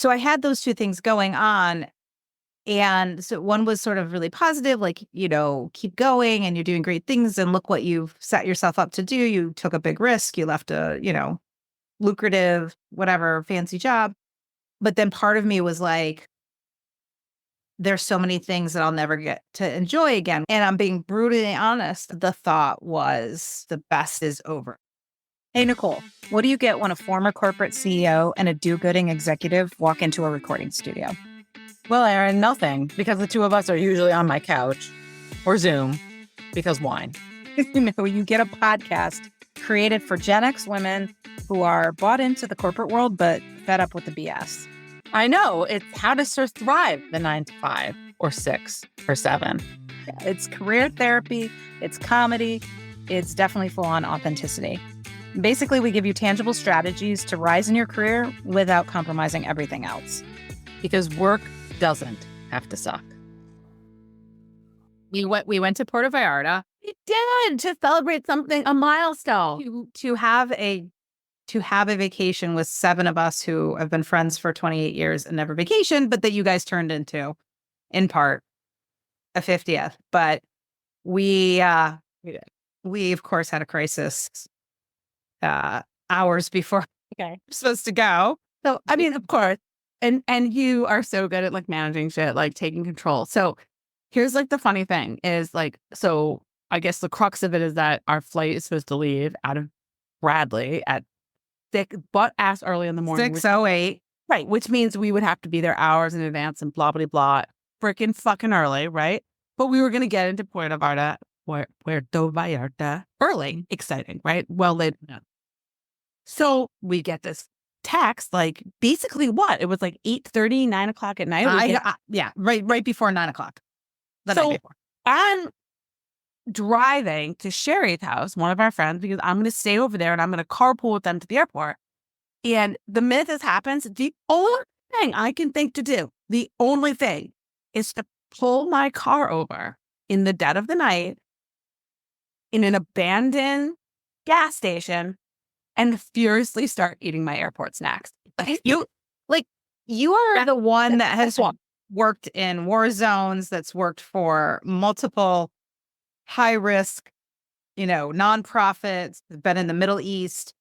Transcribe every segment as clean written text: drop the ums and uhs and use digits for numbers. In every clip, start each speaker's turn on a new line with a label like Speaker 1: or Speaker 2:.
Speaker 1: So I had those two things going on. And so one was sort of really positive, like, keep going and you're doing great things and look what you've set yourself up to do. You took a big risk. You left a, lucrative, whatever, fancy job. But then part of me was like, there's so many things that I'll never get to enjoy again. And I'm being brutally honest. The thought was the best is over. Hey, Nicole, what do you get when a former corporate CEO and a do-gooding executive walk into a recording studio?
Speaker 2: Well, Erin, nothing, because the two of us are usually on my couch or Zoom because wine.
Speaker 1: You get a podcast created for Gen X women who are bought into the corporate world but fed up with the BS.
Speaker 2: I know. It's how to thrive the 9 to 5 or 6 or 7.
Speaker 1: It's career therapy. It's comedy. It's definitely full-on authenticity. Basically, we give you tangible strategies to rise in your career without compromising everything else.
Speaker 2: Because work doesn't have to suck.
Speaker 3: We went to Puerto Vallarta.
Speaker 2: We did, to celebrate something, a milestone.
Speaker 1: To have a vacation with 7 of us who have been friends for 28 years and never vacationed, but that you guys turned into, in part, a 50th. But we of course had a crisis hours before we're supposed to go.
Speaker 3: So, I mean, of course. And you are so good at like managing shit, like taking control. So here's like the funny thing is like, so I guess the crux of it is that our flight is supposed to leave out of Bradley at butt-ass early in the morning.
Speaker 1: 6:08.
Speaker 3: Right. Which means we would have to be there hours in advance and blah, blah, blah. Frickin' fucking early. Right. But we were going to get into Puerto Vallarta early. Exciting. Right. Well, later. So we get this text, like basically what? It was like 8:30, 9 o'clock at night.
Speaker 1: Right before 9 o'clock. The
Speaker 3: so
Speaker 1: night before.
Speaker 3: I'm driving to Sherry's house, one of our friends, because I'm going to stay over there and I'm going to carpool with them to the airport. And the minute this happens, the only thing I can think to do, the only thing is to pull my car over in the dead of the night in an abandoned gas station and furiously start eating my airport snacks.
Speaker 1: You are the one that has worked in war zones, that's worked for multiple high risk, nonprofits, been in the Middle East.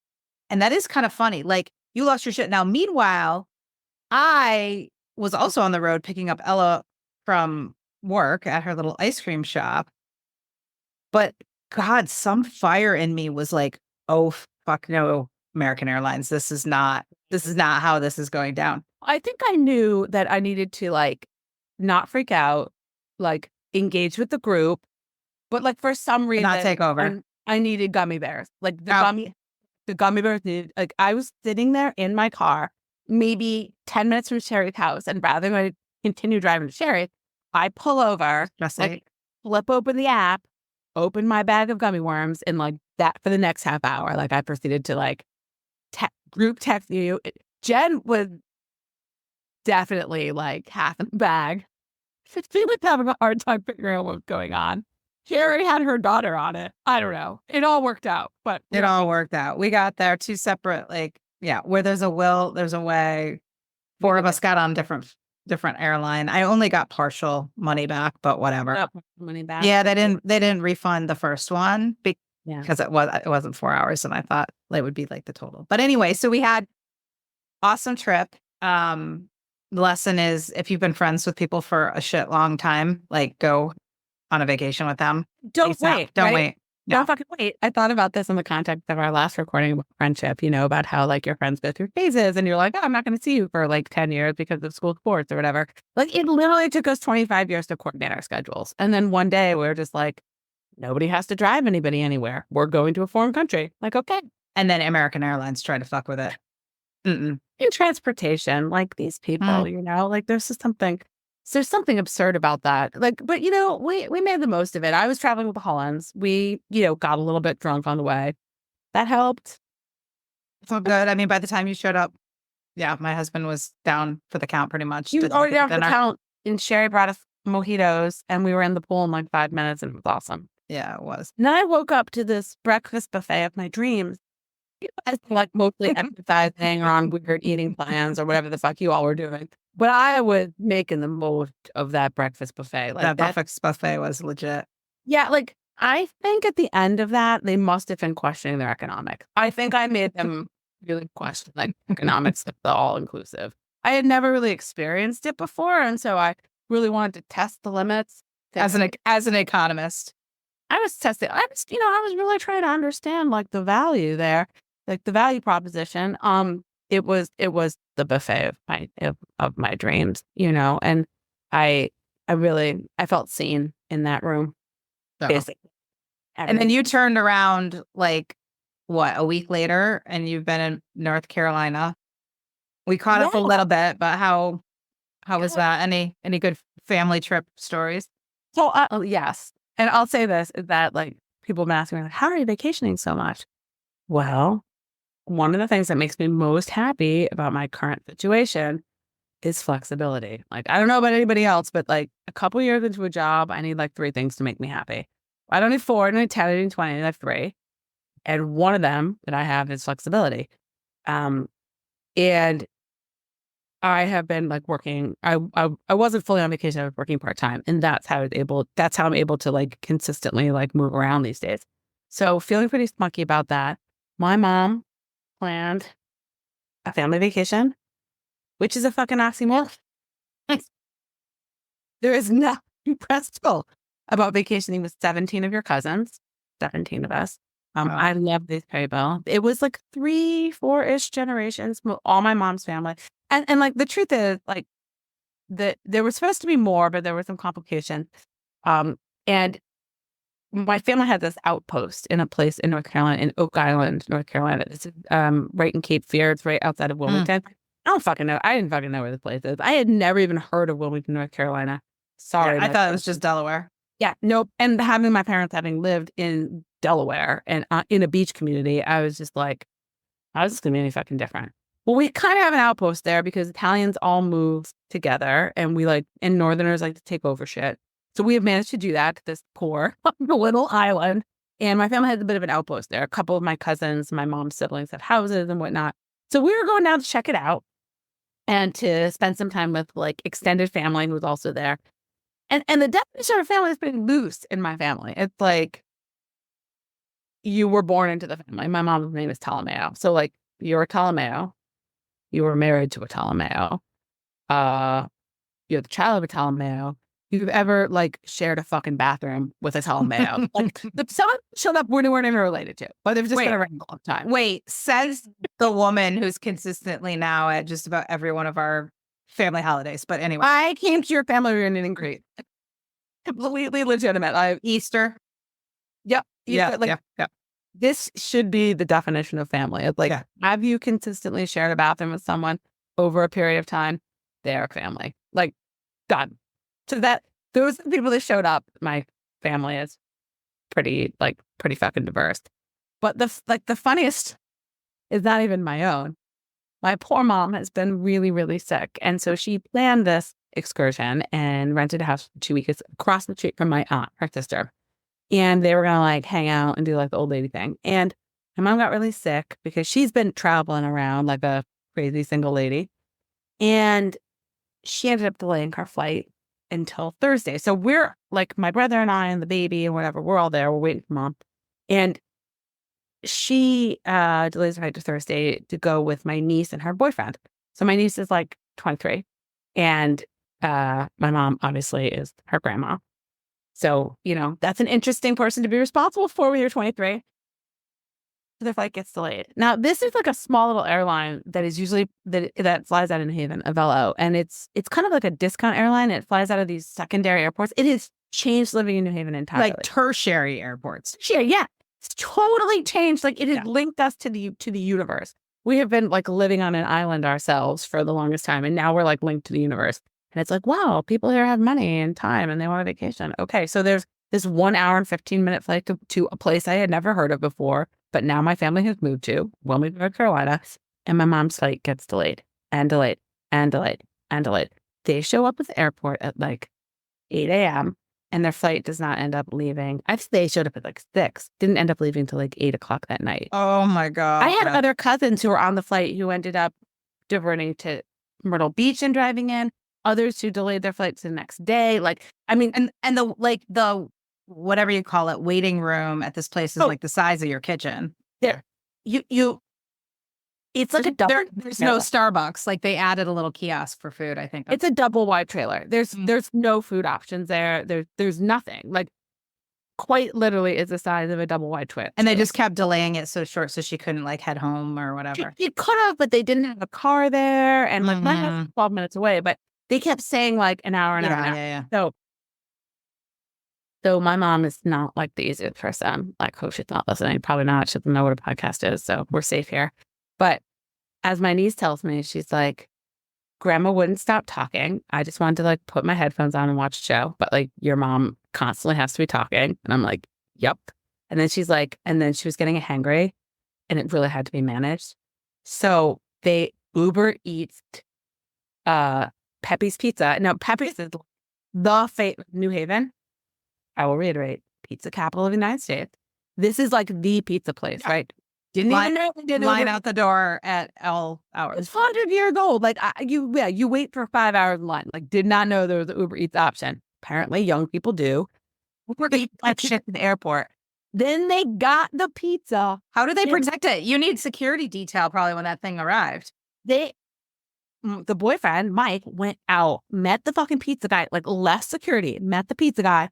Speaker 1: And that is kind of funny. Like, you lost your shit. Now, meanwhile, I was also on the road picking up Ella from work at her little ice cream shop. But God, some fire in me was like, oh, fuck no, American Airlines. This is not how this is going down.
Speaker 3: I think I knew that I needed to like not freak out, like engage with the group, but like for some reason,
Speaker 1: not take over.
Speaker 3: I needed gummy bears. Like the gummy bears needed, like I was sitting there in my car, maybe 10 minutes from Sherry's house. And rather than I continue driving to Sherry's, I pull over, flip open the app, open my bag of gummy worms, and like that for the next half hour. Like I proceeded to like group text you. Jen was definitely like half in the bag. She was having a hard time figuring out what was going on. Sherry had her daughter on it. I don't know. It all worked out, but
Speaker 1: it all worked out. We got there, two separate, where there's a will, there's a way. 4 of us got on different airline. I only got partial money back, but whatever.
Speaker 3: Money back.
Speaker 1: Yeah, they didn't refund the first one because it wasn't 4 hours, and I thought it would be like the total. But anyway, so we had awesome trip. The lesson is, if you've been friends with people for a shit long time, like, go on a vacation with them.
Speaker 3: Don't wait.
Speaker 1: No.
Speaker 3: Don't fucking wait. I thought about this in the context of our last recording about friendship, about how like your friends go through phases and you're like, oh, I'm not going to see you for like 10 years because of school sports or whatever. Like, it literally took us 25 years to coordinate our schedules. And then one day we were just like, nobody has to drive anybody anywhere. We're going to a foreign country. Like, okay.
Speaker 1: And then American Airlines tried to fuck with it.
Speaker 3: In transportation, like these people, like there's something absurd about that. Like, but we made the most of it. I was traveling with the Hollands. We, got a little bit drunk on the way. That helped.
Speaker 1: So good. I mean, by the time you showed up, my husband was down for the count pretty much.
Speaker 3: You were already down for the count, and Sherry brought us mojitos, and we were in the pool in like 5 minutes, and it was awesome.
Speaker 1: Yeah, it was.
Speaker 3: And then I woke up to this breakfast buffet of my dreams, like mostly exercising or on weird eating plans or whatever the fuck you all were doing. But I was making the most of that breakfast buffet. Like
Speaker 1: That breakfast buffet was legit.
Speaker 3: yeah, like I think at the end of that, they must have been questioning their economics. I think I made them really question like economics of the all inclusive. I had never really experienced it before, and so I really wanted to test the limits.
Speaker 1: As an economist.
Speaker 3: I was testing. I was really trying to understand like the value there, like the value proposition. It was the buffet of my dreams, and I I felt seen in that room, basically.
Speaker 1: And then you turned around like what, a week later, and you've been in North Carolina. We caught up a little bit, but how was that? Any good family trip stories?
Speaker 3: So yes, and I'll say this is that like people have been asking me like, how are you vacationing so much? Well, one of the things that makes me most happy about my current situation is flexibility. Like, I don't know about anybody else, but like a couple years into a job, I need like 3 things to make me happy. I don't need 4, I don't need 10, I don't need 20, I have 3. And one of them that I have is flexibility. And I have been like working, I wasn't fully on vacation, I was working part-time. And that's how I'm able to like consistently like move around these days. So feeling pretty spunky about that. My mom planned a family vacation, which is a fucking oxymoron. There is nothing impressive about vacationing with 17 of your cousins, 17 of us. I love these people. It was like 3, 4-ish generations, all my mom's family. And like the truth is like there was supposed to be more, but there were some complications. And my family had this outpost in a place in North Carolina, in Oak Island, North Carolina. It's right in Cape Fear. It's right outside of Wilmington. I don't fucking know. I didn't fucking know where the place is. I had never even heard of Wilmington, North Carolina. Sorry.
Speaker 1: Yeah, I thought it was just Delaware.
Speaker 3: Yeah, nope. And having my parents having lived in Delaware and in a beach community, I was just like, I was just gonna be any fucking different. Well, we kind of have an outpost there because Italians all move together and and Northerners like to take over shit. So we have managed to do that to this poor little island. And my family has a bit of an outpost there. A couple of my cousins, my mom's siblings have houses and whatnot. So we were going down to check it out and to spend some time with like extended family who was also there. And the definition of family is pretty loose in my family. It's like you were born into the family. My mom's name is Ptolomeo. So like you're a Ptolomeo. You were married to a Ptolomeo. You're the child of a Ptolomeo. You've ever like shared a fucking bathroom with a Ptolomeo. Like someone showed up we weren't even related to, but they've just been around a long time.
Speaker 1: Wait, says the woman who's consistently now at just about every one of our family holidays. But anyway,
Speaker 3: I came to your family reunion in Greece. Completely legitimate. Easter. Yep.
Speaker 1: Yeah.
Speaker 3: This should be the definition of family. It's like, have you consistently shared a bathroom with someone over a period of time? They're family. Like, done. So those are the people that showed up. My family is pretty fucking diverse. But the funniest is not even my own. My poor mom has been really, really sick. And so she planned this excursion and rented a house for 2 weeks across the street from my aunt, her sister. And they were going to like hang out and do like the old lady thing. And my mom got really sick because she's been traveling around like a crazy single lady. And she ended up delaying her flight until Thursday. So we're like, my brother and I and the baby and whatever, we're all there. We're waiting for mom. And she delays her flight to Thursday to go with my niece and her boyfriend. So my niece is like 23. And my mom obviously is her grandma. So, that's an interesting person to be responsible for when you're 23. So their flight gets delayed. Now, this is like a small little airline that is usually that flies out of New Haven, Avello. And it's kind of like a discount airline. It flies out of these secondary airports. It has changed living in New Haven entirely.
Speaker 1: Like tertiary airports.
Speaker 3: Yeah. It's totally changed. Like it has linked us to the universe. We have been like living on an island ourselves for the longest time. And now we're like linked to the universe. And it's like, wow, people here have money and time and they want a vacation. Okay. So there's this 1 hour and 15-minute flight to a place I had never heard of before. But now my family has moved to Wilmington, North Carolina. And my mom's flight gets delayed and delayed and delayed and delayed. They show up at the airport at like 8 a.m. and their flight does not end up leaving. I think they showed up at like 6, didn't end up leaving till like 8 o'clock that night.
Speaker 1: Oh my God.
Speaker 3: I had other cousins who were on the flight who ended up diverting to Myrtle Beach and driving in, others who delayed their flights the next day. Like, I mean,
Speaker 1: And the whatever you call it, waiting room at this place is like the size of your kitchen.
Speaker 3: there, it's like a double.
Speaker 1: There's no Starbucks. Like they added a little kiosk for food, I think.
Speaker 3: It's a double wide trailer. There's no food options there. There's nothing. Like quite literally is the size of a double wide twin.
Speaker 1: And they just kept delaying it so short so she couldn't like head home or whatever.
Speaker 3: She could have, but they didn't have a car there. And like my house was 12 minutes away, but they kept saying like an hour, an hour, an hour.
Speaker 1: Yeah.
Speaker 3: So my mom is not like the easiest person. Like, hope she's not listening. Probably not. She doesn't know what a podcast is. So we're safe here. But as my niece tells me, she's like, Grandma wouldn't stop talking. I just wanted to like put my headphones on and watch a show. But like your mom constantly has to be talking. And I'm like, yep. And then she's like, and then she was getting hangry and it really had to be managed. So they Uber Eats Pepe's Pizza. Now, Pepe's is the New Haven. I will reiterate, pizza capital of the United States. This is like the pizza place, right? Didn't even know they did
Speaker 1: line out the door at all hours.
Speaker 3: It's 100 years old. Like you wait for 5 hours in line. Like did not know there was an Uber Eats option. Apparently, young people do. Uber Eats like shit in the airport. Then they got the pizza.
Speaker 1: How do they protect it? You need security detail probably when that thing arrived.
Speaker 3: The boyfriend Mike went out, met the fucking pizza guy, like left security, met the pizza guy.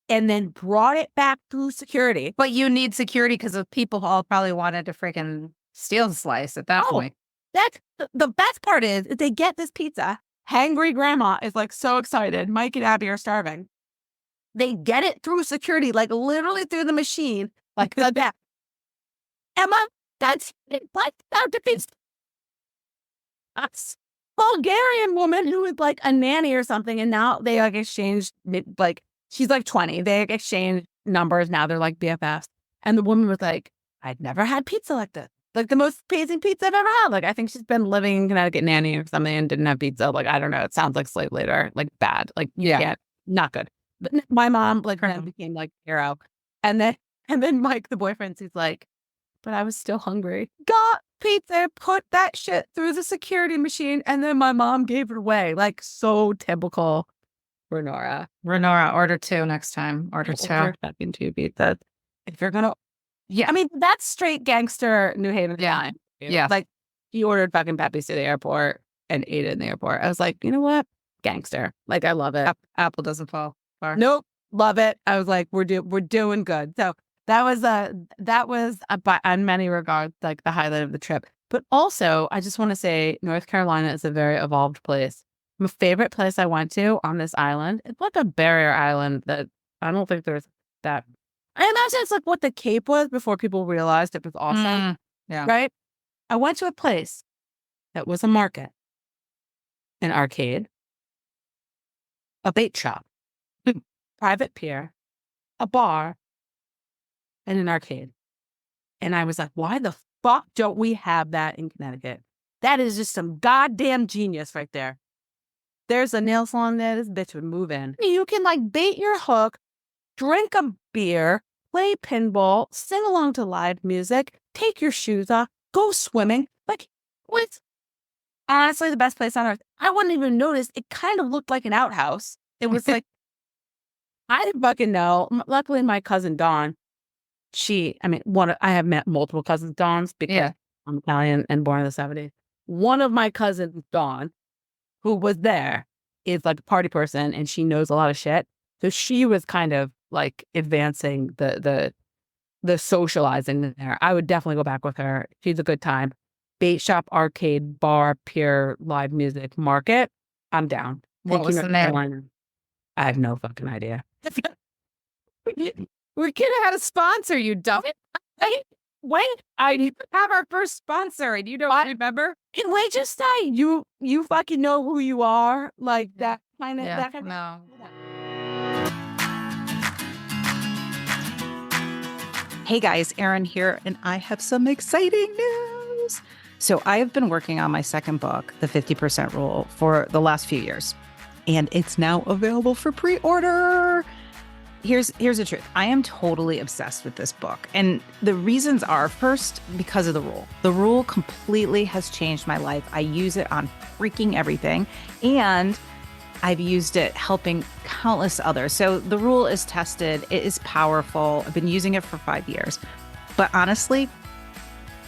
Speaker 3: And then brought it back through security.
Speaker 1: But you need security because the people all probably wanted to freaking steal the slice at that point.
Speaker 3: That's the best part is they get this pizza. Hangry grandma is like so excited. Mike and Abby are starving. They get it through security, like literally through the machine, like that. Emma, that's it. Like out the pizza. Bulgarian woman who was like a nanny or something, and now they like exchanged like. She's like 20. They exchanged numbers. Now they're like BFFs. And the woman was like, I'd never had pizza like this. Like the most amazing pizza I've ever had. Like I think she's been living in Connecticut nanny or something and didn't have pizza. Like, I don't know. It sounds like slave labor, like bad. Like, yeah, not good. But my mom like then became like hero. And then Mike, the boyfriend, he's like, but I was still hungry. Got pizza, put that shit through the security machine. And then my mom gave it away. Like so typical. Renora,
Speaker 1: order 2 next time. Order 2.
Speaker 3: Order fucking 2 pizzas. If you're gonna, I mean, that's straight gangster New Haven.
Speaker 1: Yeah.
Speaker 3: Like he ordered fucking Pepe's to the airport and ate it in the airport. I was like, you know what, gangster. Like I love it.
Speaker 1: Apple doesn't fall far.
Speaker 3: Nope, love it. I was like, we're doing good. So that was on many regards like the highlight of the trip. But also, I just want to say, North Carolina is a very evolved place. My favorite place I went to on this island, it's like a barrier island that I don't think there's that. I imagine it's like what the Cape was before people realized it was awesome.
Speaker 1: Yeah.
Speaker 3: Right? I went to a place that was a market, an arcade, a bait shop, private pier, a bar, and an arcade. And I was like, why the fuck don't we have that in Connecticut? That is just some goddamn genius right there. There's a nail salon there. This bitch would move in. You can like bait your hook, drink a beer, play pinball, sing along to live music, take your shoes off, go swimming. Like, what's honestly the best place on earth. I wouldn't even notice. It kind of looked like an outhouse. It was like, I didn't fucking know. Luckily, my cousin Dawn, I have met multiple cousins Dawns because I'm Italian and born in the 70s. One of my cousins, Dawn, who was there, is like a party person and she knows a lot of shit. So she was kind of like advancing the socializing there. I would definitely go back with her. She's a good time. Bait shop, arcade, bar, pier, live music, market. I'm down.
Speaker 1: What was the name?
Speaker 3: I have no fucking idea.
Speaker 1: We could have had a sponsor, you dumb.
Speaker 3: Wait,
Speaker 1: I have our first sponsor and you don't remember?
Speaker 3: Can we just say you fucking know who you are? Like that kind of that kind
Speaker 1: no. Hey guys, Erin here, and I have some exciting news. So I have been working on my second book, The 50% Rule, for the last few years. and it's now available for pre-order. Here's the truth. I am totally obsessed with this book. And the reasons are, first, because of the rule. The rule completely has changed my life. I use it on freaking everything. And I've used it helping countless others. So the rule is tested. It is powerful. I've been using it for 5 years. But honestly,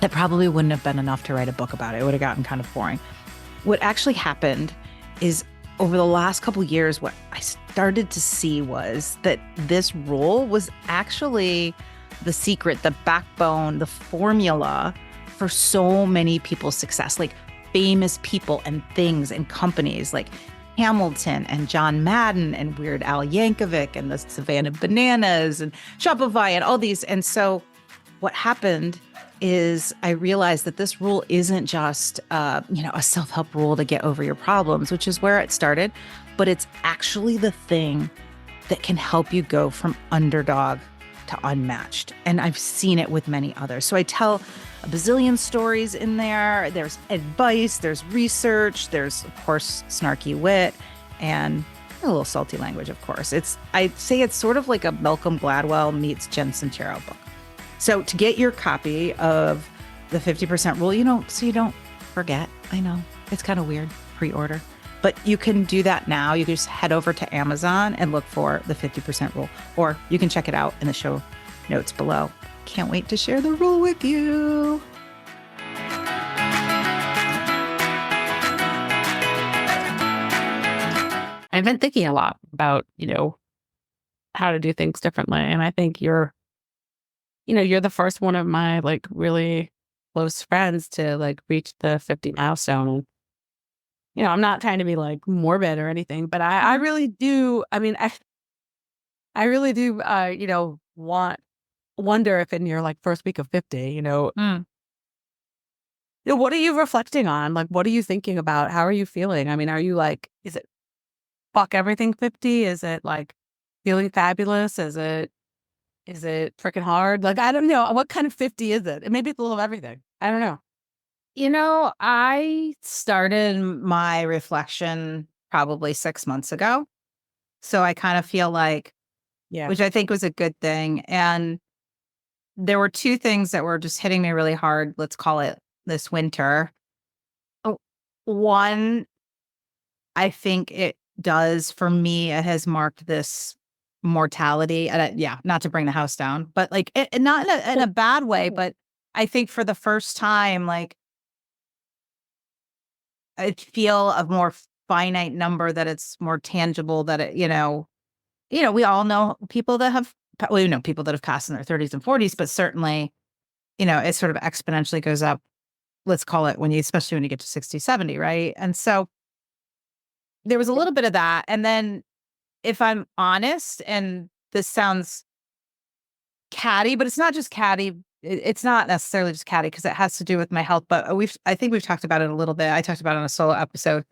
Speaker 1: that probably wouldn't have been enough to write a book about it. It would have gotten kind of boring. What actually happened is, over the last couple of years, what I started to see was that this rule was actually the secret, the backbone, the formula for so many people's success, like famous people and things and companies like Hamilton and John Madden and Weird Al Yankovic and the Savannah Bananas and Shopify and all these. And so what happened is I realized that this rule isn't just, a self-help rule to get over your problems, which is where it started, but it's actually the thing that can help you go from underdog to unmatched. And I've seen it with many others. So I tell a bazillion stories in there. There's advice, there's research, there's, of course, snarky wit, and a little salty language, of course. I'd say it's sort of like a Malcolm Gladwell meets Jen Sincero book. So to get your copy of the 50% rule, so you don't forget, I know it's kind of weird, pre-order, but you can do that now. You can just head over to Amazon and look for the 50% rule, or you can check it out in the show notes below. Can't wait to share the rule with you.
Speaker 3: I've been thinking a lot about, how to do things differently. And I think you're the first one of my like really close friends to like reach the 50 milestone. And, I'm not trying to be like morbid or anything, but I really do. I mean, I really do, wonder if in your like first week of 50, what are you reflecting on? Like, what are you thinking about? How are you feeling? I mean, are you like, is it fuck everything 50? Is it like feeling fabulous? Is it freaking hard? Like, I don't know. What kind of 50 is it? Maybe it's a little of everything. I don't know.
Speaker 1: I started my reflection probably 6 months ago. So I kind of feel like, which I think was a good thing. And there were two things that were just hitting me really hard, let's call it this winter. One, I think it does, for me, it has marked this mortality. And not to bring the house down, but like, not in a bad way, but I think for the first time, like, I feel a more finite number, that it's more tangible, that it, we all know people that have, people that have passed in their 30s and 40s, but certainly, it sort of exponentially goes up, let's call it, especially when you get to 60, 70, right? And so there was a little bit of that. And then, if I'm honest, and this sounds catty, but it's not just catty. It's not necessarily just catty, because it has to do with my health, but I think we've talked about it a little bit. I talked about it on a solo episode.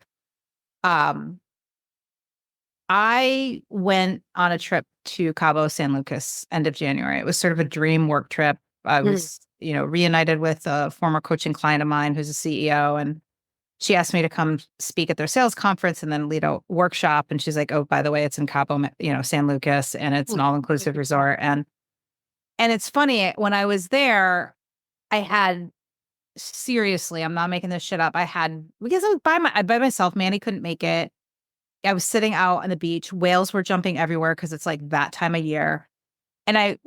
Speaker 1: I went on a trip to Cabo San Lucas end of January. It was sort of a dream work trip. I was, reunited with a former coaching client of mine who's a CEO, and she asked me to come speak at their sales conference and then lead a workshop. And she's like, "Oh, by the way, it's in Cabo, San Lucas, and it's an all-inclusive resort." And it's funny, when I was there, I had, seriously, I'm not making this shit up. Because I was by myself, Manny couldn't make it. I was sitting out on the beach. Whales were jumping everywhere, because it's like that time of year. And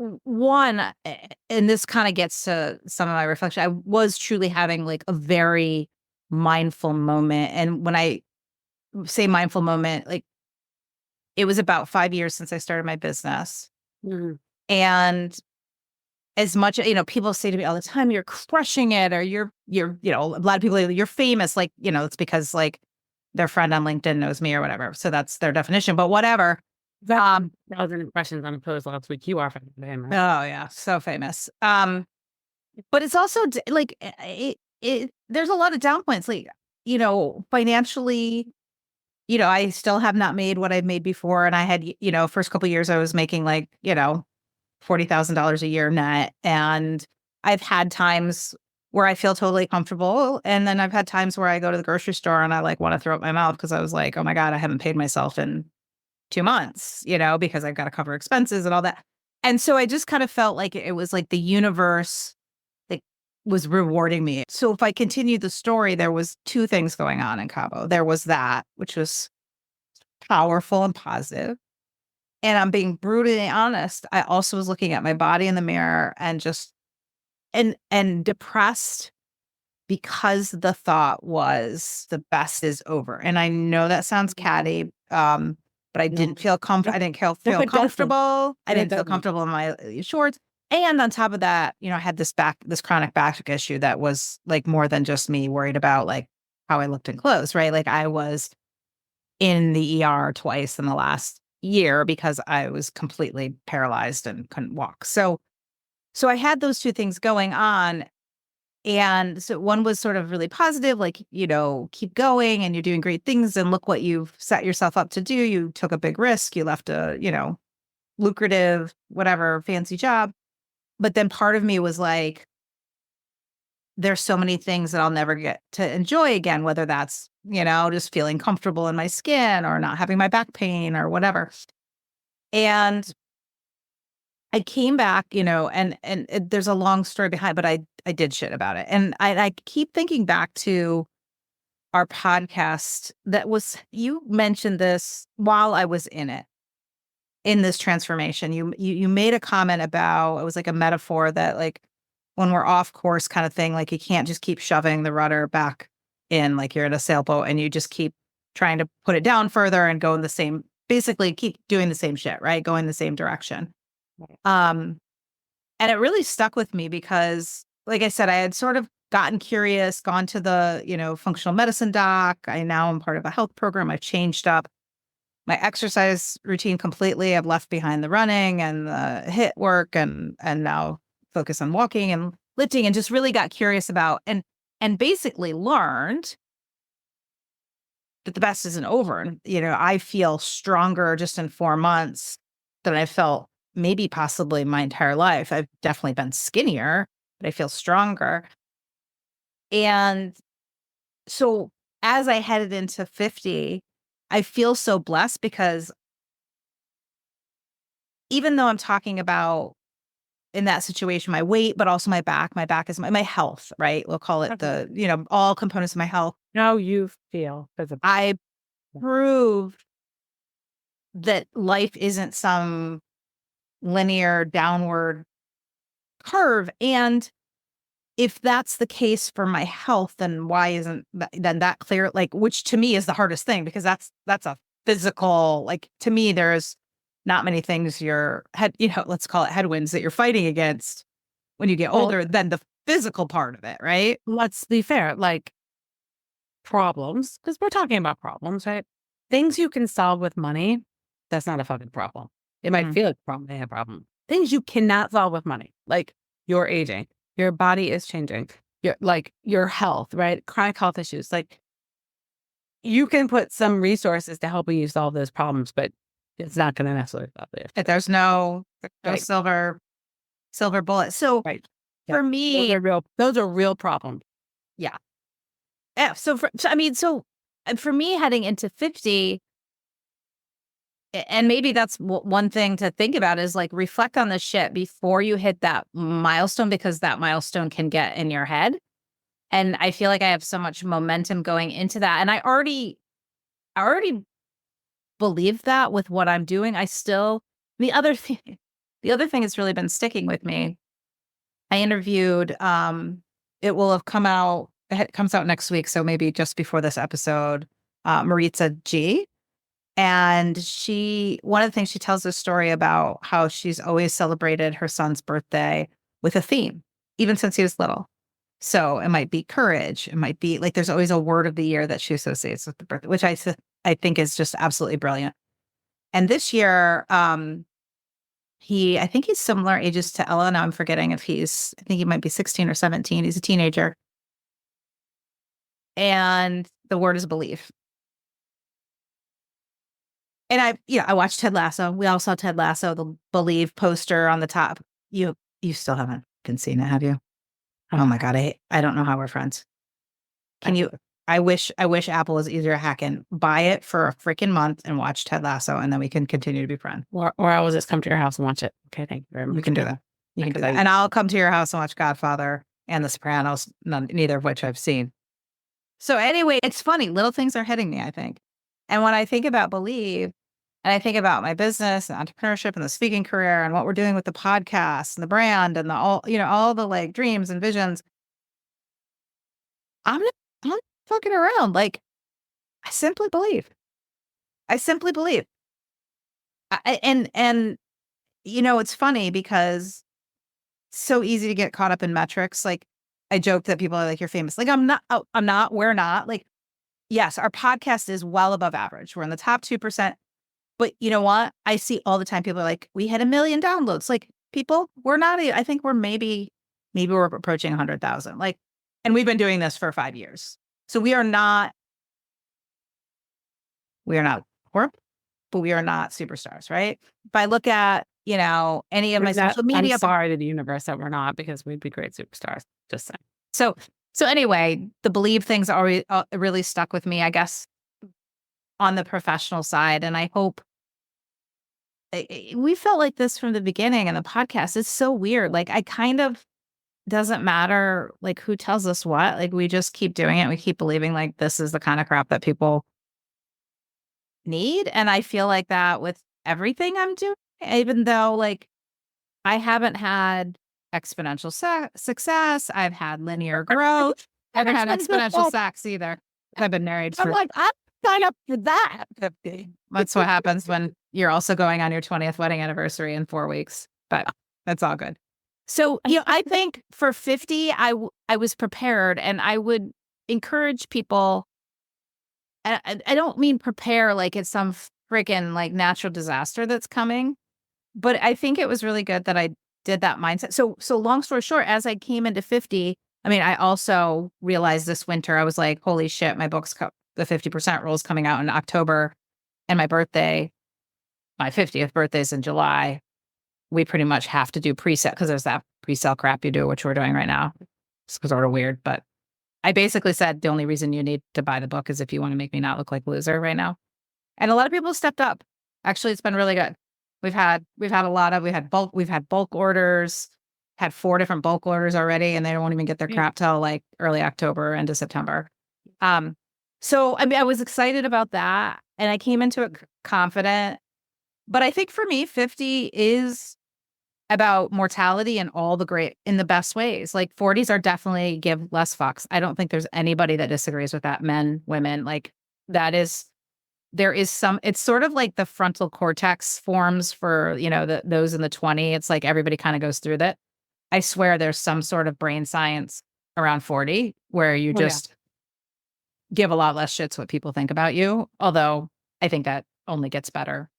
Speaker 1: and this kind of gets to some of my reflection, I was truly having like a very mindful moment. And when I say mindful moment, like, it was about 5 years since I started my business. And as much, people say to me all the time, "You're crushing it," or you're, a lot of people, "You're famous." Like, it's because like their friend on LinkedIn knows me or whatever. So that's their definition, but whatever.
Speaker 3: 1,000 impressions on a post last week. You are famous.
Speaker 1: Oh yeah. So famous. But it's also like, there's a lot of down points, like, financially, I still have not made what I've made before. And I had, first couple of years I was making like, $40,000 a year net. And I've had times where I feel totally comfortable. And then I've had times where I go to the grocery store and I like want to throw up my mouth because I was like, oh my God, I haven't paid myself in 2 months, because I've got to cover expenses and all that. And so I just kind of felt like it was like the universe that was rewarding me. So if I continued the story, there was two things going on in Cabo. There was that, which was powerful and positive. And I'm being brutally honest. I also was looking at my body in the mirror and just and depressed because the thought was the best is over. And I know that sounds catty, but I didn't feel comfortable. I didn't feel comfortable. I didn't feel comfortable in my shorts. And on top of that, I had this chronic back issue that was like more than just me worried about like how I looked in clothes, right? Like I was in the ER twice in the last year because I was completely paralyzed and couldn't walk. So I had those two things going on. And so one was sort of really positive, like, keep going and you're doing great things and look what you've set yourself up to do. You took a big risk. You left a, lucrative, whatever, fancy job. But then part of me was like, there's so many things that I'll never get to enjoy again, whether that's, just feeling comfortable in my skin or not having my back pain or whatever. And I came back, there's a long story behind, but I did shit about it. And I keep thinking back to our podcast you mentioned this while I was in it, in this transformation. You made a comment about, it was like a metaphor that like when we're off course kind of thing, like you can't just keep shoving the rudder back in, like you're in a sailboat and you just keep trying to put it down further and go in basically keep doing the same shit, right? Going the same direction. And it really stuck with me because, like I said, I had sort of gotten curious, gone to the, functional medicine doc. I now am part of a health program. I've changed up my exercise routine completely. I've left behind the running and the HIIT work and now focus on walking and lifting, and just really got curious about and basically learned that the best isn't over. And, I feel stronger just in 4 months than I felt maybe possibly my entire life. I've definitely been skinnier, but I feel stronger. And so as I headed into 50, I feel so blessed because even though I'm talking about in that situation, my weight, but also my back is my health, right? We'll call it all components of my health.
Speaker 3: How you feel physical.
Speaker 1: I proved that life isn't some linear downward curve. And if that's the case for my health, then why isn't that clear? Like, which to me is the hardest thing, because that's a physical, like, to me, there's not many things let's call it headwinds that you're fighting against when you get older than the physical part of it, right?
Speaker 3: Let's be fair, like problems, because we're talking about problems, right? Things you can solve with money, that's not a fucking problem. It might feel like a problem, a problem. Things you cannot solve with money, like you're aging, your body is changing, your health, right? Chronic health issues. Like you can put some resources to help you solve those problems, but it's not going to necessarily solve it.
Speaker 1: There's no silver bullet. So for me,
Speaker 3: those are real problems.
Speaker 1: Yeah. Yeah. So for me heading into 50, and maybe that's one thing to think about is like reflect on this shit before you hit that milestone, because that milestone can get in your head. And I feel like I have so much momentum going into that. And I already believe that with what I'm doing. The other thing that's really been sticking with me, I interviewed, it will have come out, it comes out next week. So maybe just before this episode, Maritza G. And one of the things she tells this story about how she's always celebrated her son's birthday with a theme, even since he was little. So it might be courage. It might be like, there's always a word of the year that she associates with the birthday, which I think is just absolutely brilliant. And this year, I think he's similar ages to Ella. Now I'm forgetting I think he might be 16 or 17. He's a teenager. And the word is believe. And I watched Ted Lasso. We all saw Ted Lasso, the believe poster on the top. You still haven't seen it, have you? Oh my God. I don't know how we're friends. Can you, I wish Apple was easier to hack in. Buy it for a freaking month and watch Ted Lasso, and then we can continue to be friends.
Speaker 3: Or I will just come to your house and watch it. Okay, thank you very much.
Speaker 1: You can do that. You can do that. And I'll come to your house and watch Godfather and The Sopranos, neither of which I've seen. So anyway, it's funny. Little things are hitting me, I think. And when I think about Believe, and I think about my business and entrepreneurship and the speaking career and what we're doing with the podcast and the brand and all the like dreams and visions, I'm not fucking around. Like, I simply believe. I simply believe. And it's funny because it's so easy to get caught up in metrics. Like, I joke that people are like, you're famous. Like, I'm not, we're not. Like, yes, our podcast is well above average. We're in the top 2%. But you know what? I see all the time people are like, we had 1 million downloads. Like, people, we're not, I think we're maybe we're approaching 100,000. Like, and we've been doing this for 5 years. So we are not horrible, but we are not superstars, right? If I look at, any of my social media.
Speaker 3: I'm sorry to the universe that we're not, because we'd be great superstars. Just saying.
Speaker 1: So anyway, the Believe things already really stuck with me, I guess, on the professional side. And I hope we felt like this from the beginning in the podcast. It's so weird. Like, I kind of doesn't matter like who tells us what, like we just keep doing it. We keep believing like this is the kind of crap that people need. And I feel like that with everything I'm doing, even though like I haven't had exponential success. I've had linear growth. I haven't had exponential sex either. I've been married for.
Speaker 3: I'm like, I sign up for that.
Speaker 1: That's what happens when you're also going on your 20th wedding anniversary in 4 weeks, but that's all good. So, I think for 50, I was prepared, and I would encourage people. I don't mean prepare like it's some freaking like natural disaster that's coming, but I think it was really good that I did that mindset. So long story short, as I came into 50, I mean, I also realized this winter, I was like, holy shit, my book's the 50% rule is coming out in October, and my 50th birthday is in July. We pretty much have to do preset because there's that pre-sale crap you do, which we're doing right now. It's sort of weird, but I basically said the only reason you need to buy the book is if you want to make me not look like a loser right now. And a lot of people stepped up. Actually, it's been really good. We've had bulk orders, had 4 different bulk orders already, and they won't even get their crap till like early October, into September. So I mean, I was excited about that, and I came into it confident. But I think for me, 50 is about mortality in the best ways. Like 40s are definitely give less fucks. I don't think there's anybody that disagrees with that. Men, women, like there is some, it's sort of like the frontal cortex forms for, those in the 20. It's like everybody kind of goes through that. I swear there's some sort of brain science around 40 where you just give a lot less shits what people think about you. Although I think that only gets better.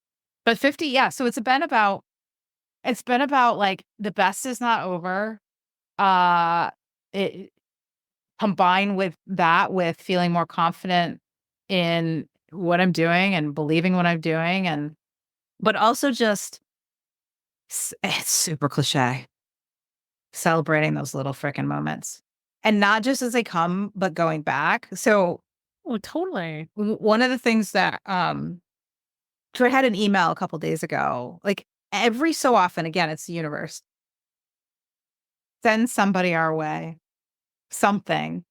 Speaker 1: But 50, yeah. So it's been about like the best is not over. It combined with that, with feeling more confident in what I'm doing and believing what I'm doing, but also just it's super cliche. Celebrating those little frickin' moments, and not just as they come, but going back. So,
Speaker 3: totally.
Speaker 1: One of the things that so I had an email a couple days ago, like every so often, again, it's the universe. Send somebody our way, something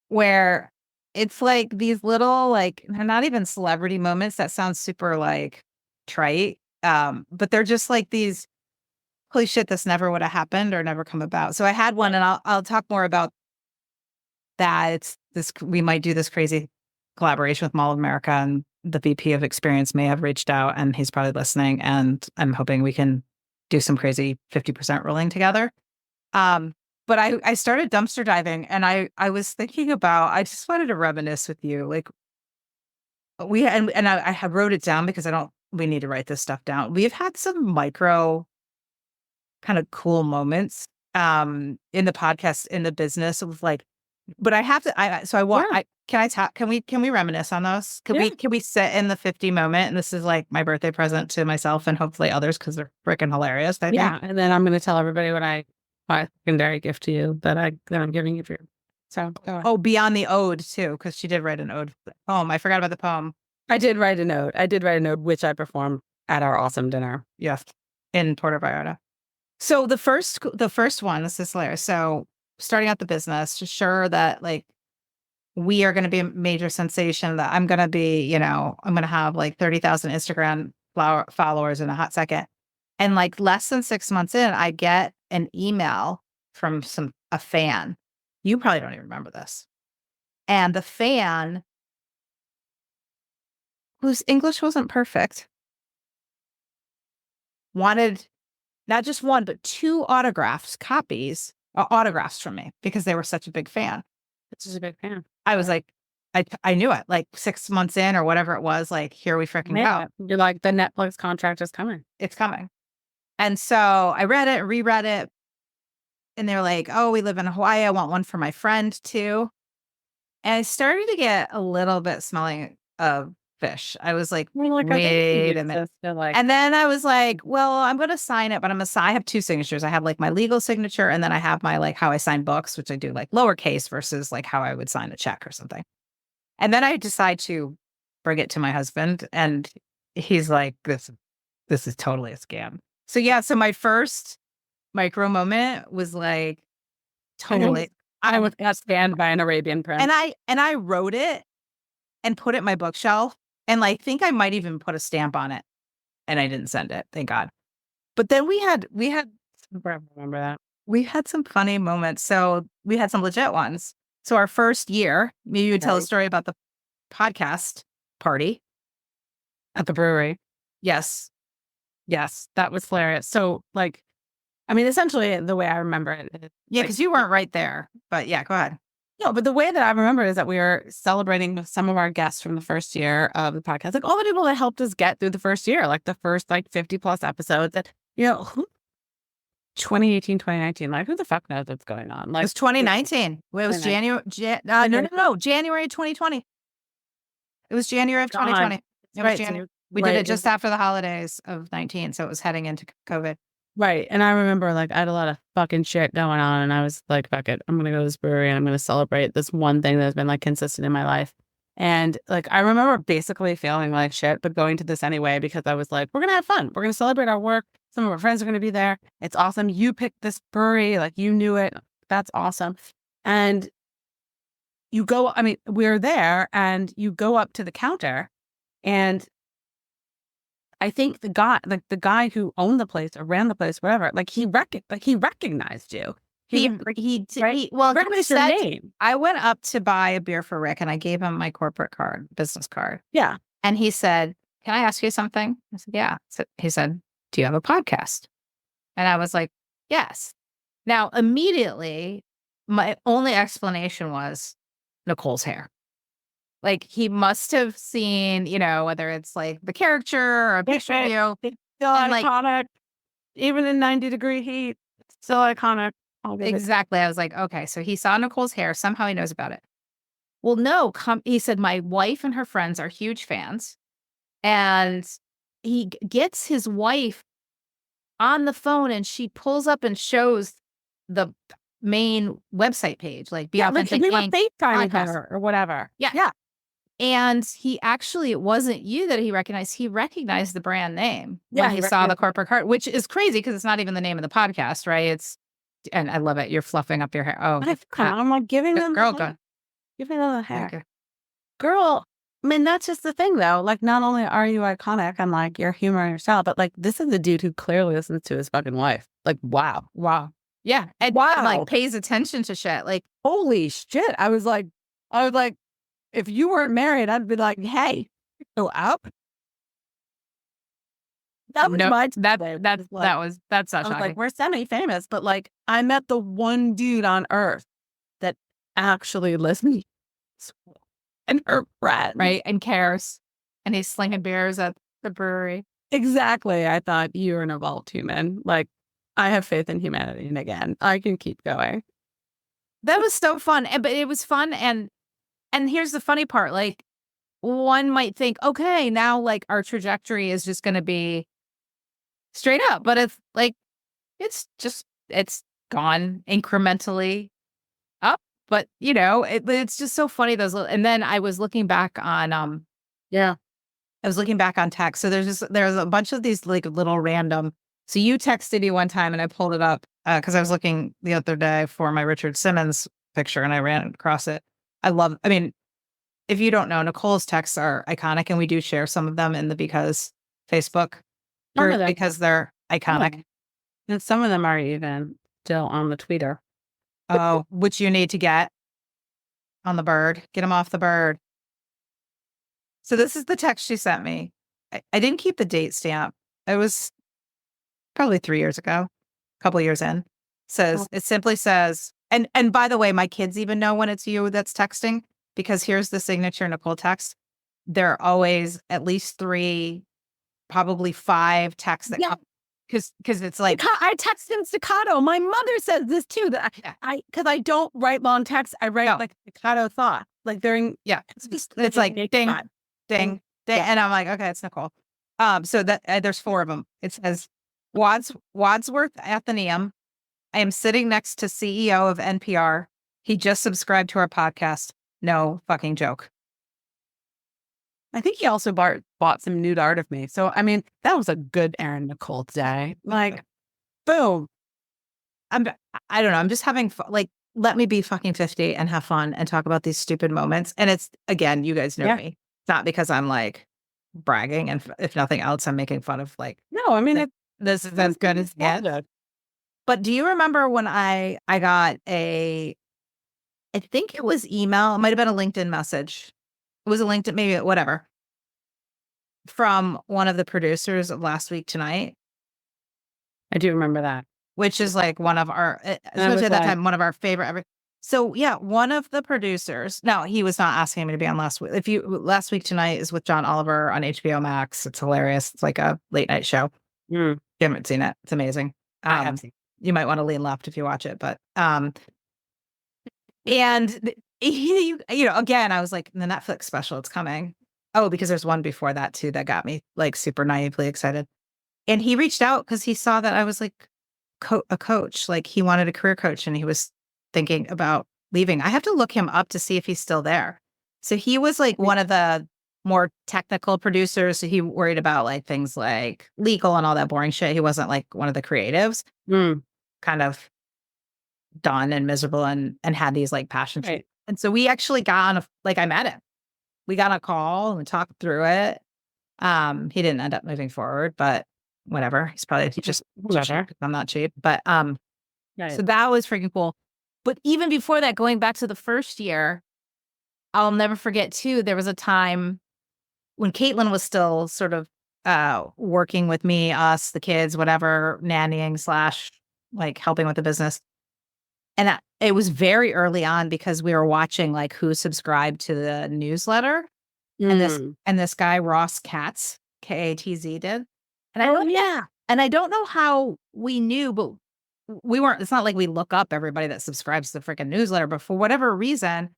Speaker 1: where it's like these little, like, they're not even celebrity moments. That sounds super like trite. But they're just like these, holy shit, this never would have happened or never come about. So I had one, and I'll talk more about that. It's this, we might do this crazy collaboration with Mall of America, and the VP of Experience may have reached out, and he's probably listening, and I'm hoping we can do some crazy 50% rolling together. But I started dumpster diving, and I was thinking about, I just wanted to reminisce with you. Like I have wrote it down because we need to write this stuff down. We've had some micro kind of cool moments in the podcast, in the business of like, but I have to, can we reminisce on those? Can we sit in the 50 moment? And this is like my birthday present to myself and hopefully others, because they're freaking hilarious.
Speaker 3: And then I'm going to tell everybody what I my secondary gift to you that I'm giving you for you. So go ahead.
Speaker 1: Oh, beyond the ode too, because she did write an ode poem. I forgot about the poem.
Speaker 2: I did write a note, which I performed at our awesome dinner.
Speaker 1: Yes, in Puerto Vallarta. So the first one, this is hilarious. So starting out the business, sure that like we are going to be a major sensation, that I'm going to be, you know, I'm going to have like 30,000 Instagram followers in a hot second. And like less than 6 months in, I get an email from a fan. You probably don't even remember this. And the fan, whose English wasn't perfect, wanted not just one, but 2 autographs from me because they were such a big fan.
Speaker 3: It's just a big fan.
Speaker 1: I was like, I knew it, like 6 months in or whatever it was, like, here we freaking go.
Speaker 3: You're like, the Netflix contract is coming.
Speaker 1: It's coming. And so I read it, reread it, and they're like, oh, we live in Hawaii. I want one for my friend too. And I started to get a little bit smelling of fish. I was like, wait a minute. And then I was like, well, I'm going to sign it, but I have 2 signatures. I have like my legal signature, and then I have my like how I sign books, which I do like lowercase versus like how I would sign a check or something. And then I decide to bring it to my husband, and he's like, this is totally a scam. So yeah, so my first micro moment was like totally.
Speaker 3: I was scanned by an Arabian prince.
Speaker 1: And I wrote it and put it in my bookshelf, and like think I might even put a stamp on it, and I didn't send it, thank God. But then we had
Speaker 3: remember that.
Speaker 1: We had some funny moments. So we had some legit ones. So our first year, maybe you would tell a story about the podcast party
Speaker 3: at the brewery.
Speaker 1: Yes.
Speaker 3: Yes, that was hilarious. So like, I mean, essentially the way I remember it.
Speaker 1: Yeah, because you weren't right there. But yeah, go ahead.
Speaker 3: No, but the way that I remember it is that we were celebrating with some of our guests from the first year of the podcast, like all the people that helped us get through the first year, like the first like 50 plus episodes that, you know, 2018, 2019, like who the fuck knows what's going on? Like
Speaker 1: it was 2019. It was January. No, January 2020. It was January of 2020. It was January. We did it just after the holidays of 19. So it was heading into COVID.
Speaker 3: Right. And I remember like I had a lot of fucking shit going on, and I was like, fuck it, I'm going to go to this brewery and I'm going to celebrate this one thing that has been like consistent in my life. And like, I remember basically feeling like shit, but going to this anyway, because I was like, we're going to have fun. We're going to celebrate our work. Some of our friends are going to be there. It's awesome. You picked this brewery. Like you knew it. That's awesome. And you go, I mean, we're there and you go up to the counter, and I think the guy who owned the place or ran the place, whatever, like he recognized you.
Speaker 1: He
Speaker 3: recognized your name.
Speaker 1: I went up to buy a beer for Rick, and I gave him my corporate card, business card.
Speaker 3: Yeah.
Speaker 1: And he said, can I ask you something? I said, yeah. So he said, do you have a podcast? And I was like, yes. Now, immediately, my only explanation was Nicole's hair. Like he must have seen, you know, whether it's like the character or a picture of you.
Speaker 3: Still iconic. Even in 90-degree heat, still iconic.
Speaker 1: Exactly. I was like, okay, so he saw Nicole's hair. Somehow he knows about it. Well, no, he said, my wife and her friends are huge fans. And he gets his wife on the phone, and she pulls up and shows the main website page, like Be Authentic.
Speaker 3: We were FaceTiming her or whatever.
Speaker 1: Yeah. Yeah. And it wasn't you that he recognized. He recognized the brand name when he saw the corporate card, which is crazy because it's not even the name of the podcast, right? And I love it. You're fluffing up your hair. Oh,
Speaker 3: I'm like giving them giving them the hair. Okay. Girl, I mean, that's just the thing though. Like, not only are you iconic and like your humor and your style, but like this is a dude who clearly listens to his fucking wife. Like, wow.
Speaker 1: Yeah. And like pays attention to shit. Like,
Speaker 3: holy shit. I was like, if you weren't married, I'd be like, hey, go up. That was that's not shocking. Like, we're semi-famous, but like I met the one dude on earth that actually listens and her friend,
Speaker 1: right, and cares, and he's slinging beers at the brewery.
Speaker 3: Exactly. I thought, you're an evolved human. Like, I have faith in humanity, and again, I can keep going.
Speaker 1: That was so fun, but it was fun, and here's the funny part: like, one might think, okay, now like our trajectory is just going to be straight up, but it's like, it's gone incrementally up, but it's just so funny those little, and then I was looking back on
Speaker 3: Yeah.
Speaker 1: I was looking back on text. So there's a bunch of these like little random. So you texted me one time and I pulled it up because I was looking the other day for my Richard Simmons picture and I ran across it. I mean, if you don't know, Nicole's texts are iconic and we do share some of them in the Because Facebook group because they're iconic.
Speaker 3: And some of them are even still on the Twitter.
Speaker 1: Oh, which you need to get on the bird. Get them off the bird. So this is the text she sent me. I didn't keep the date stamp. It was probably 3 years ago, a couple years in. It simply says, and by the way, my kids even know when it's you that's texting because here's the signature Nicole text. There are always at least 3, probably 5 texts that come because it's like
Speaker 3: I text in staccato. My mother says this too. That because I don't write long texts. I write like staccato thought, like during
Speaker 1: it's like ding, ding, ding, and I'm like, okay, it's Nicole. So that there's 4 of them. It says Wadsworth Athenaeum. I am sitting next to CEO of NPR. He just subscribed to our podcast. No fucking joke.
Speaker 3: I think he also bought some nude art of me. So, I mean, that was a good Erin Nicole day. Like, boom.
Speaker 1: I don't know. I'm just having fun. Like, let me be fucking 50 and have fun and talk about these stupid moments. And it's, again, you guys know me. It's not because I'm like bragging. And if nothing else, I'm making fun of like,
Speaker 3: no, I mean,
Speaker 1: this is as good as it gets. But do you remember when I got I think it was email. It might have been a LinkedIn message. It was a LinkedIn, maybe whatever, from one of the producers of Last Week Tonight.
Speaker 3: I do remember that.
Speaker 1: Which is like one of our, especially at that time, one of our favorite ever. So yeah, one of the producers. Now he was not asking me to be on Last Week. Last Week Tonight is with John Oliver on HBO Max. It's hilarious. It's like a late night show. You haven't seen it. It's amazing.
Speaker 3: I have seen.
Speaker 1: You might want to lean left if you watch it, but and again, I was like, the Netflix special, it's coming. Oh, because there's one before that too that got me like super naively excited. And he reached out because he saw that I was like a coach, like he wanted a career coach and he was thinking about leaving. I have to look him up to see if he's still there. So he was like one of the more technical producers. So he worried about like things like legal and all that boring shit. He wasn't like one of the creatives, kind of done and miserable and had these like passion.
Speaker 3: Right.
Speaker 1: And so we actually got on I met him. We got a call and we talked through it. He didn't end up moving forward, but whatever. He's probably just cheap. I'm not cheap, but so that was freaking cool. But even before that, going back to the first year, I'll never forget too. There was a time when Caitlin was still sort of working with me, us, the kids, whatever, nannying / like helping with the business. And it was very early on because we were watching like who subscribed to the newsletter, and this guy Ross Katz, Katz did. And I don't know how we knew, but we weren't. It's not like we look up everybody that subscribes to the freaking newsletter. But for whatever reason,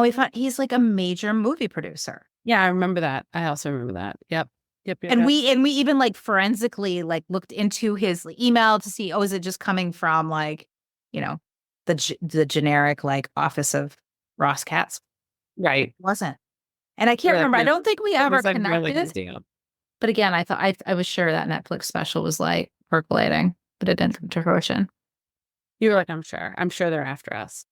Speaker 1: we thought he's like a major movie producer.
Speaker 3: Yeah, I remember that. I also remember that. Yep.
Speaker 1: And we even like forensically like looked into his email to see, is it just coming from like, the generic like office of Ross Katz?
Speaker 3: Right.
Speaker 1: It wasn't. And I can't remember. I don't think we ever connected.
Speaker 3: Really
Speaker 1: but again, I thought I was sure that Netflix special was like percolating, but it didn't come to fruition.
Speaker 3: You were like, I'm sure they're after us.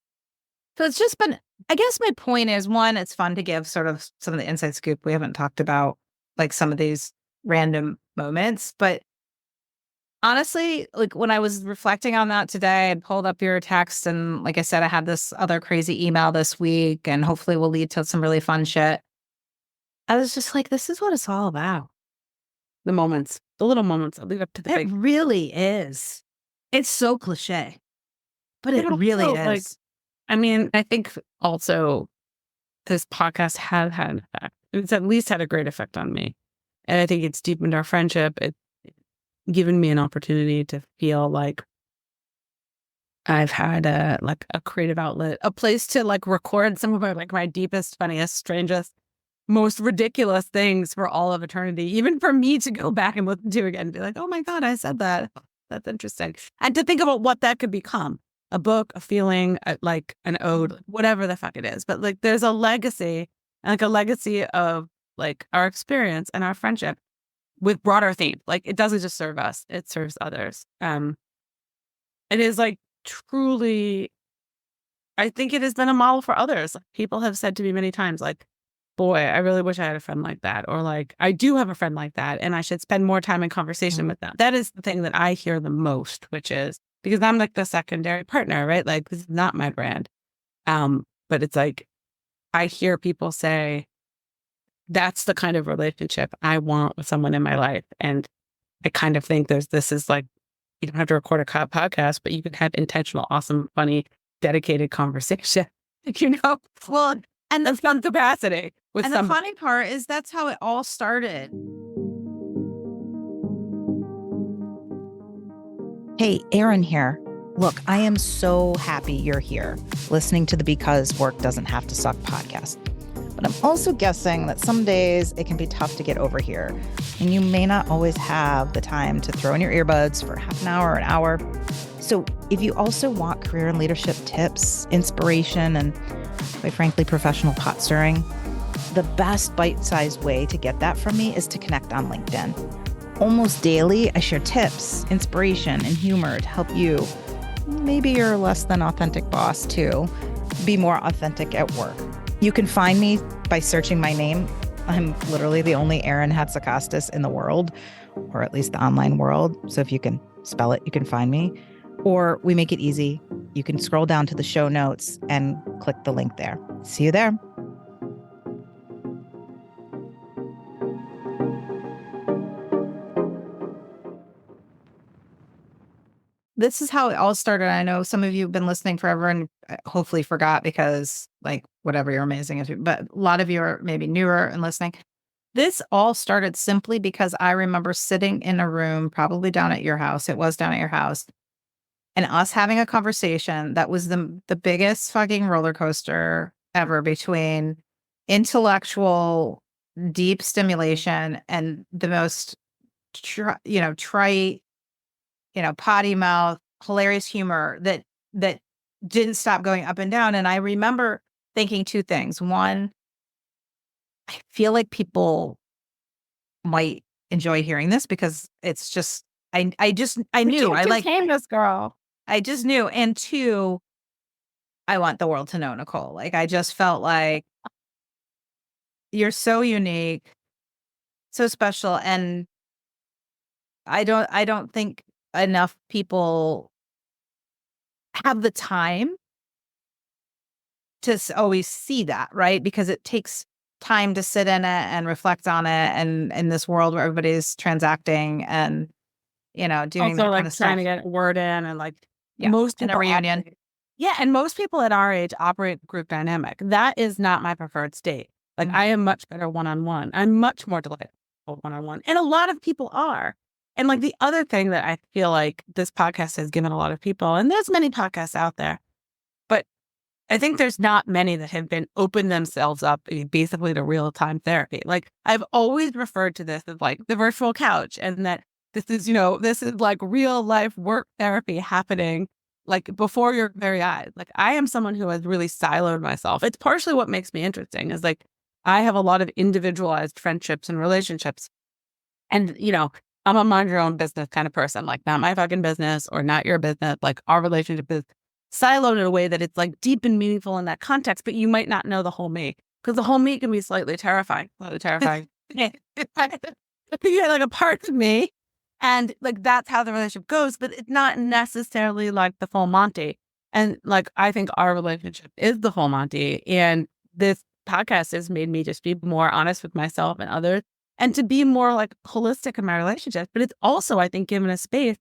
Speaker 1: So it's just been, I guess my point is, one, it's fun to give sort of some of the inside scoop. We haven't talked about like some of these random moments, but honestly, like when I was reflecting on that today, I pulled up your text and like I said, I had this other crazy email this week and hopefully will lead to some really fun shit. I was just like, this is what it's all about.
Speaker 3: The moments, the little moments that lead up to the big.
Speaker 1: It really is. It's so cliche, but it really is.
Speaker 3: Like, I mean, I think also this podcast has had an effect. It's at least had a great effect on me. And I think it's deepened our friendship. It's given me an opportunity to feel like I've had a creative outlet, a place to like record some of my deepest, funniest, strangest, most ridiculous things for all of eternity, even for me to go back and listen to again and be like, oh my God, I said that. That's interesting. And to think about what that could become, a book, a feeling, like an ode, whatever the fuck it is. But like there's a legacy, and like a legacy of like our experience and our friendship with broader themes. Like it doesn't just serve us, it serves others. It is like truly, I think it has been a model for others. Like, people have said to me many times, like, boy, I really wish I had a friend like that. Or like, I do have a friend like that and I should spend more time in conversation with them. That is the thing that I hear the most, which is because I'm like the secondary partner, right? Like this is not my brand. But it's like, I hear people say, that's the kind of relationship I want with someone in my life. And I kind of think this is like, you don't have to record a podcast, but you can have intentional, awesome, funny, dedicated conversation,
Speaker 1: Well, and
Speaker 3: that's some capacity with
Speaker 1: and the funny part is that's how it all started.
Speaker 4: Hey, Erin here. Look, I am so happy you're here, listening to the Because Work Doesn't Have to Suck podcast. But I'm also guessing that some days it can be tough to get over here, and you may not always have the time to throw in your earbuds for half an hour or an hour. So if you also want career and leadership tips, inspiration, and quite frankly, professional pot stirring, the best bite-sized way to get that from me is to connect on LinkedIn. Almost daily, I share tips, inspiration, and humor to help you, maybe your less than authentic boss too, be more authentic at work. You can find me by searching my name. I'm literally the only Erin Hatzakostas in the world, or at least the online world. So if you can spell it, you can find me. Or we make it easy. You can scroll down to the show notes and click the link there. See you there.
Speaker 1: This is how it all started. I know some of you have been listening forever and hopefully forgot because, like, whatever, you're amazing. But a lot of you are maybe newer and listening. This all started simply because I remember sitting in a room, probably down at your house. It was down at your house. And us having a conversation that was the biggest fucking roller coaster ever between intellectual, deep stimulation and the most, trite, potty mouth, hilarious humor that didn't stop going up and down. And I remember thinking two things. One, I feel like people might enjoy hearing this because it's just, I knew I like
Speaker 3: this girl.
Speaker 1: I just knew. And two, I want the world to know, Nicole. Like, I just felt like you're so unique, so special. And I don't think enough people have the time to always see that, right? Because it takes time to sit in it and reflect on it. And in this world where everybody's transacting and, doing
Speaker 3: Also,
Speaker 1: that
Speaker 3: like
Speaker 1: kind of stuff.
Speaker 3: trying to get a word in and like
Speaker 1: Yeah,
Speaker 3: most
Speaker 1: in
Speaker 3: people
Speaker 1: a reunion.
Speaker 3: and most people at our age operate group dynamic. That is not my preferred state. Like I am much better one-on-one. I'm much more delightful one-on-one. And a lot of people are. And like the other thing that I feel like this podcast has given a lot of people, and there's many podcasts out there, but I think there's not many that have been open themselves up basically to real-time therapy. Like I've always referred to this as like the virtual couch, and that this is like real life work therapy happening like before your very eyes. Like I am someone who has really siloed myself. It's partially what makes me interesting is like I have a lot of individualized friendships and relationships. And, I'm a mind your own business kind of person, like not my fucking business or not your business. Like our relationship is siloed in a way that it's like deep and meaningful in that context, but you might not know the whole me because the whole me can be slightly terrifying. You had like a part of me. And like, that's how the relationship goes, but it's not necessarily like the full Monty. And like, I think our relationship is the full Monty. And this podcast has made me just be more honest with myself and others and to be more like holistic in my relationships. But it's also, I think, given a space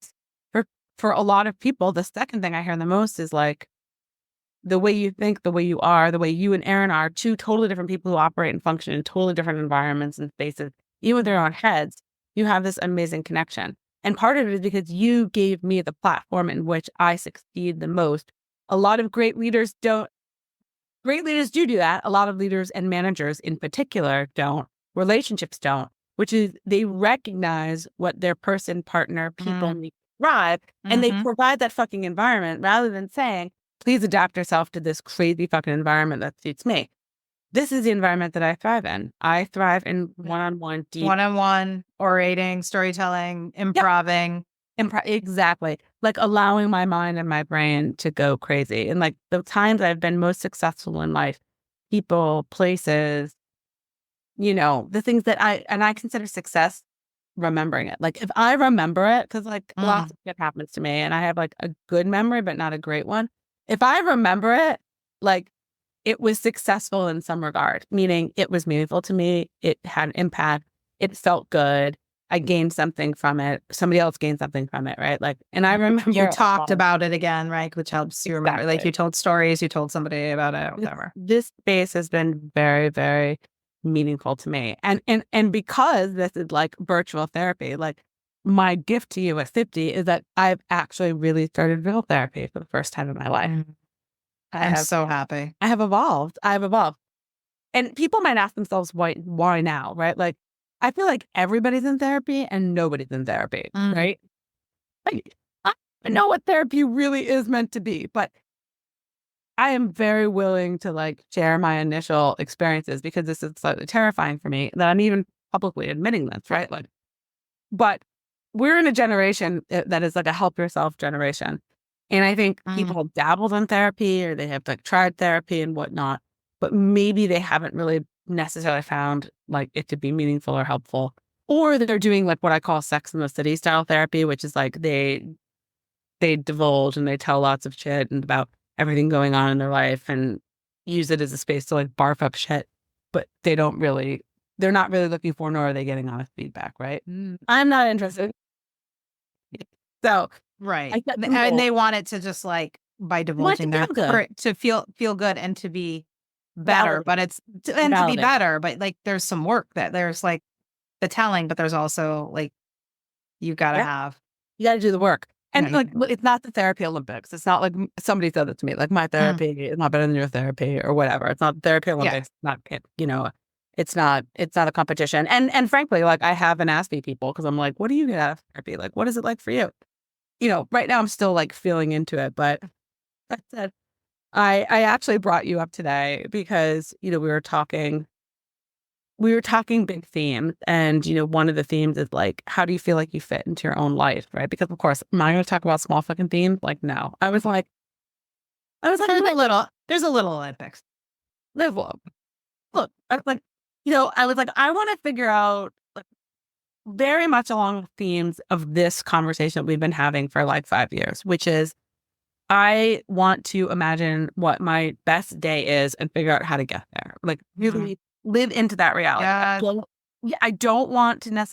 Speaker 3: for a lot of people. The second thing I hear the most is like the way you think, the way you are, the way you and Erin are two totally different people who operate and function in totally different environments and spaces, even with their own heads. You have this amazing connection. And part of it is because you gave me the platform in which I succeed the most. A lot of great leaders do that. A lot of leaders and managers in particular don't. Relationships don't, which is they recognize what their person, partner, people need thrive. And they
Speaker 1: Mhm.
Speaker 3: provide that fucking environment rather than saying, please adapt yourself to this crazy fucking environment that suits me. This is the environment that I thrive in. I thrive in one-on-one, deep,
Speaker 1: One-on-one, orating, storytelling, improving.
Speaker 3: exactly. Like allowing my mind and my brain to go crazy. And like the times I've been most successful in life, people, places, the things that I consider success, remembering it. Like if I remember it, because like lots of shit happens to me and I have like a good memory, but not a great one. If I remember it, like it was successful in some regard, meaning it was meaningful to me. It had an impact. It felt good. I gained something from it. Somebody else gained something from it, right? Like, and I remember
Speaker 1: You talked about it again, right? Which helps you remember. Like
Speaker 3: Exactly.
Speaker 1: you told stories, you told somebody about it, whatever.
Speaker 3: This space has been very, very meaningful to me. And because this is like virtual therapy, like my gift to you at 50 is that I've actually really started real therapy for the first time in my life.
Speaker 1: I'm so happy.
Speaker 3: I have evolved. And people might ask themselves, why now, right? Like, I feel like everybody's in therapy and nobody's in therapy, right? Like, I don't know what therapy really is meant to be, but I am very willing to like share my initial experiences because this is slightly terrifying for me that I'm even publicly admitting this, right? Like, but we're in a generation that is like a help yourself generation. And I think people have dabbled in therapy or they have like tried therapy and whatnot, but maybe they haven't really necessarily found like it to be meaningful or helpful. Or they're doing like what I call Sex in the City style therapy, which is like they divulge and they tell lots of shit and about everything going on in their life and use it as a space to like barf up shit, but they're not really looking for nor are they getting honest feedback, right? I'm not interested. So
Speaker 1: Right. And they want it to just like by divulging their to feel good and to be better, but it's to be better, but like there's some work that there's like the telling, but there's also like you got to
Speaker 3: do the work. And like, it's not the therapy Olympics. It's not like somebody said that to me, like my therapy is not better than your therapy or whatever. It's not the therapy Olympics. Not, it's not a competition. And frankly, like I haven't asked people because I'm like, what do you get out of therapy? Like, what is it like for you? Right now I'm still like feeling into it, but that said, I actually brought you up today because, we were talking big themes and, one of the themes is like, how do you feel like you fit into your own life? Right. Because of course, am I going to talk about small fucking themes? Like, no, I was like,
Speaker 1: there's a little Olympics.
Speaker 3: Look, I was like, I want to figure out like very much along the themes of this conversation that we've been having for like 5 years, which is I want to imagine what my best day is and figure out how to get there. Like really live into that reality. I don't want to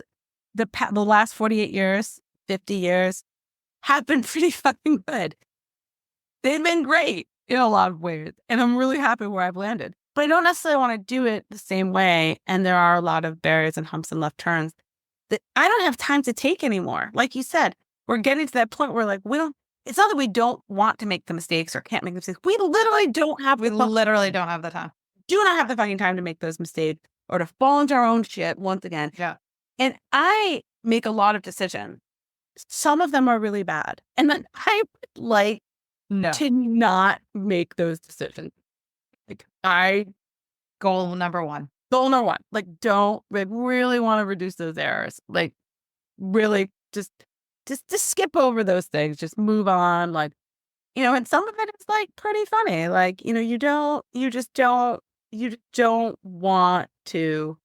Speaker 3: the last 48 years, 50 years have been pretty fucking good. They've been great in a lot of ways. And I'm really happy where I've landed. But I don't necessarily want to do it the same way. And there are a lot of barriers and humps and left turns that I don't have time to take anymore. Like you said, we're getting to that point where like it's not that we don't want to make the mistakes or can't make the mistakes. We literally don't have the time. Do not have the fucking time to make those mistakes or to fall into our own shit once again.
Speaker 1: Yeah.
Speaker 3: And I make a lot of decisions. Some of them are really bad. And then I would like to not make those decisions. Like
Speaker 1: goal number one.
Speaker 3: Like don't really want to reduce those errors. Like really just skip over those things. Just move on. Like, and some of it is like pretty funny. Like, you just don't want to,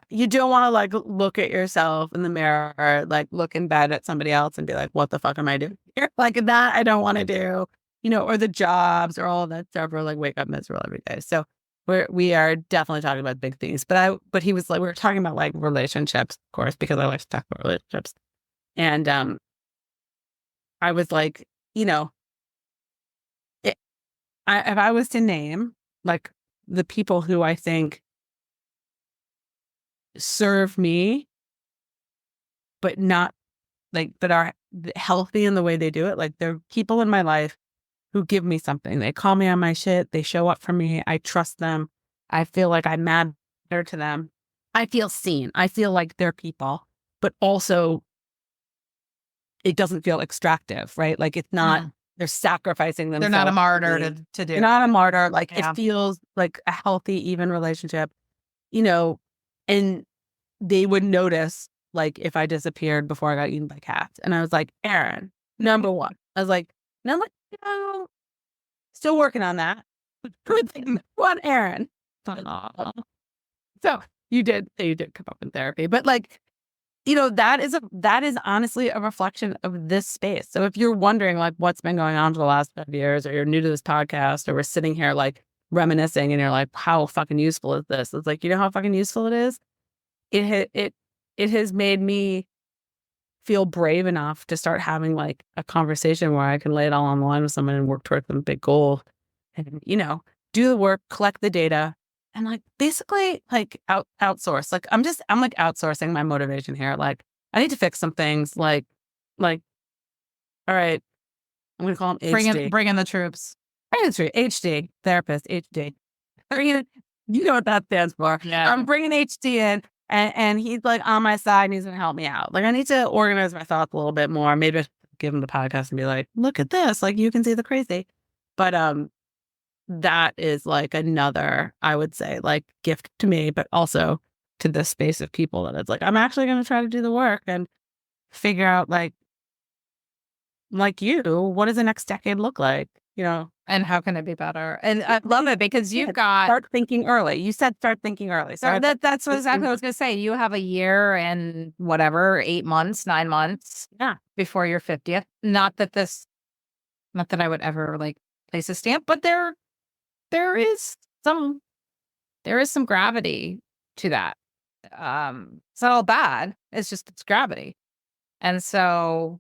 Speaker 3: you don't want to like look at yourself in the mirror or like look in bed at somebody else and be like, what the fuck am I doing here? Like that I don't want to do, or the jobs or all of that stuff or like wake up miserable every day. So we are definitely talking about big things, but he was like, we were talking about like relationships, of course, because I like to talk about relationships. And, I was like, if I was to name like the people who I think serve me, but not like, but are healthy in the way they do it. Like they're people in my life who give me something. They call me on my shit. They show up for me. I trust them. I feel like I matter to them. I feel seen. I feel like they're people, but also it doesn't feel extractive, right? Like it's not, they're sacrificing themselves.
Speaker 1: They're not a martyr to do.
Speaker 3: You're not a martyr. Like
Speaker 1: Yeah.
Speaker 3: it feels like a healthy, even relationship, you know, and they would notice like if I disappeared before I got eaten by cats. And I was like, Erin, number one. I was like, no, like, you know, still working on that. One, Erin. So you did come up in therapy, but like, you know, that is honestly a reflection of this space. So if you're wondering like what's been going on for the last 5 years, or you're new to this podcast, or we're sitting here like reminiscing and you're like, how fucking useful is this? It's like, you know how fucking useful it is? It has made me feel brave enough to start having like a conversation where I can lay it all on the line with someone and work towards some big goal and, you know, do the work, collect the data, and like basically like outsource. Like I'm like outsourcing my motivation here. Like I need to fix some things like, all right, I'm going to call him HD.
Speaker 1: Bring in the troops.
Speaker 3: HD, therapist, HD. You know what that stands for.
Speaker 1: Yeah.
Speaker 3: I'm bringing HD in, and he's like on my side and he's going to help me out. Like I need to organize my thoughts a little bit more. Maybe give him the podcast and be like, look at this. Like you can see the crazy. But that is like another, I would say, like gift to me, but also to the space of people that it's like, I'm actually going to try to do the work and figure out like you, what does the next decade look like? You know,
Speaker 1: And how can it be better? And I love it because you've got
Speaker 3: start thinking early. You said start thinking early.
Speaker 1: so that's what exactly what I was going to say. You have a year and whatever, 8 months, 9 months, before your 50th. Not that I would ever like place a stamp, but there is some gravity to that. It's not all bad. It's gravity, and so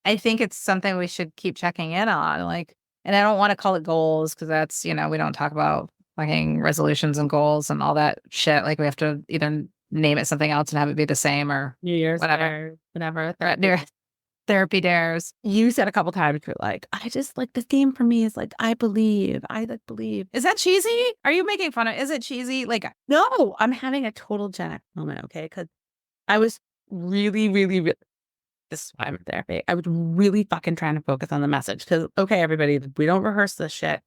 Speaker 1: I think it's something we should keep checking in on. Like, and I don't want to call it goals because that's, you know, we don't talk about fucking resolutions and goals and all that shit. Like we have to either name it something else and have it be the same or
Speaker 3: New Year's,
Speaker 1: whatever.
Speaker 3: whatever.
Speaker 1: Therapy dares.
Speaker 3: You said a couple times, you're like, I just like the theme for me is like, I believe.
Speaker 1: Is that cheesy? Are you making fun of? Is it cheesy? Like,
Speaker 3: No, I'm having a total Gen X moment, okay? Because I was really, this is why I'm in therapy. I was really fucking trying to focus on the message. Because, okay, everybody, we don't rehearse this shit.